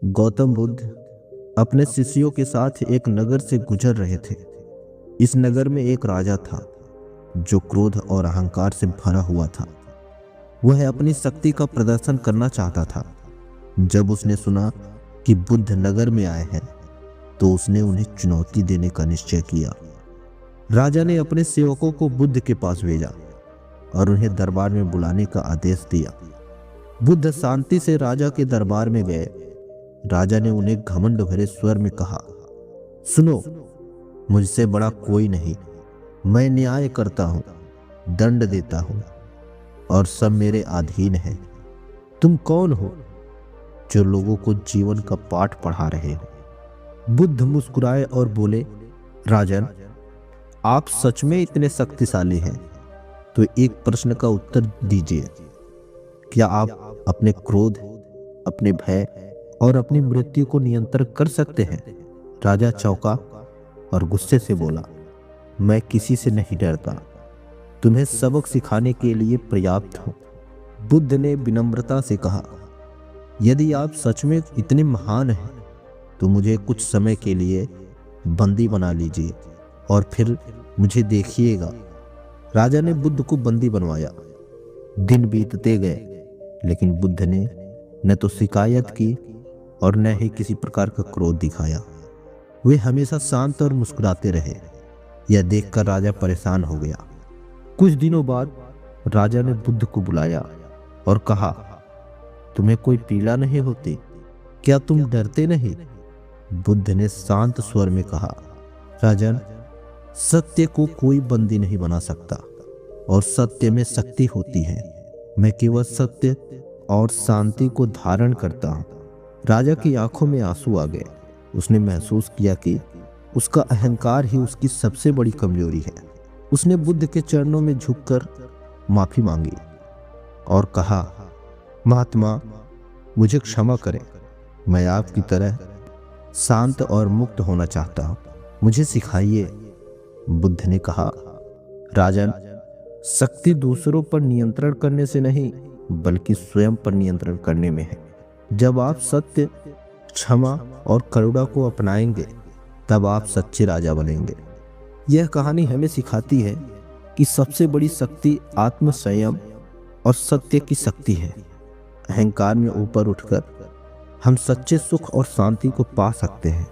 गौतम बुद्ध अपने शिष्यों के साथ एक नगर से गुजर रहे थे। इस नगर में एक राजा था जो क्रोध और अहंकार से भरा हुआ था। वह अपनी शक्ति का प्रदर्शन करना चाहता था। जब उसने सुना कि बुद्ध नगर में आए हैं तो उसने उन्हें चुनौती देने का निश्चय किया। राजा ने अपने सेवकों को बुद्ध के पास भेजा और उन्हें दरबार में बुलाने का आदेश दिया। बुद्ध शांति से राजा के दरबार में गए। राजा ने उन्हें घमंड भरे स्वर में कहा, सुनो, मुझसे बड़ा कोई नहीं। मैं न्याय करता हूं, दंड देता हूं और सब मेरे अधीन है। तुम कौन हो जो लोगों को जीवन का पाठ पढ़ा रहे हो? बुद्ध मुस्कुराए और बोले, राजन, आप सच में इतने शक्तिशाली हैं तो एक प्रश्न का उत्तर दीजिए। क्या आप अपने क्रोध, अपने भय और अपनी मृत्यु को नियंत्रण कर सकते हैं? राजा चौंका और गुस्से से बोला, मैं किसी से नहीं डरता। तुम्हें सबक सिखाने के लिए पर्याप्त हूं। बुद्ध ने विनम्रता से कहा, यदि आप सच में इतने महान हैं तो मुझे कुछ समय के लिए बंदी बना लीजिए और फिर मुझे देखिएगा। राजा ने बुद्ध को बंदी बनवाया। दिन बीतते गए लेकिन बुद्ध ने न तो शिकायत की और न ही किसी प्रकार का क्रोध दिखाया। वे हमेशा शांत और मुस्कुराते रहे। यह देखकर राजा परेशान हो गया। कुछ दिनों बाद राजा ने बुद्ध को बुलाया और कहा, तुम्हें कोई पीड़ा नहीं होती? क्या तुम डरते नहीं? बुद्ध ने शांत स्वर में कहा, राजन, सत्य को कोई बंदी नहीं बना सकता और सत्य में शक्ति होती है। मैं केवल सत्य और शांति को धारण करता हूं। राजा की आंखों में आंसू आ गए। उसने महसूस किया कि उसका अहंकार ही उसकी सबसे बड़ी कमजोरी है। उसने बुद्ध के चरणों में झुककर माफी मांगी और कहा, महात्मा, मुझे क्षमा करें। मैं आपकी तरह शांत और मुक्त होना चाहता हूं। मुझे सिखाइए। बुद्ध ने कहा, राजन, शक्ति दूसरों पर नियंत्रण करने से नहीं बल्कि स्वयं पर नियंत्रण करने में है। जब आप सत्य, क्षमा और करुणा को अपनाएंगे तब आप सच्चे राजा बनेंगे। यह कहानी हमें सिखाती है कि सबसे बड़ी शक्ति आत्म संयम और सत्य की शक्ति है। अहंकार में ऊपर उठकर हम सच्चे सुख और शांति को पा सकते हैं।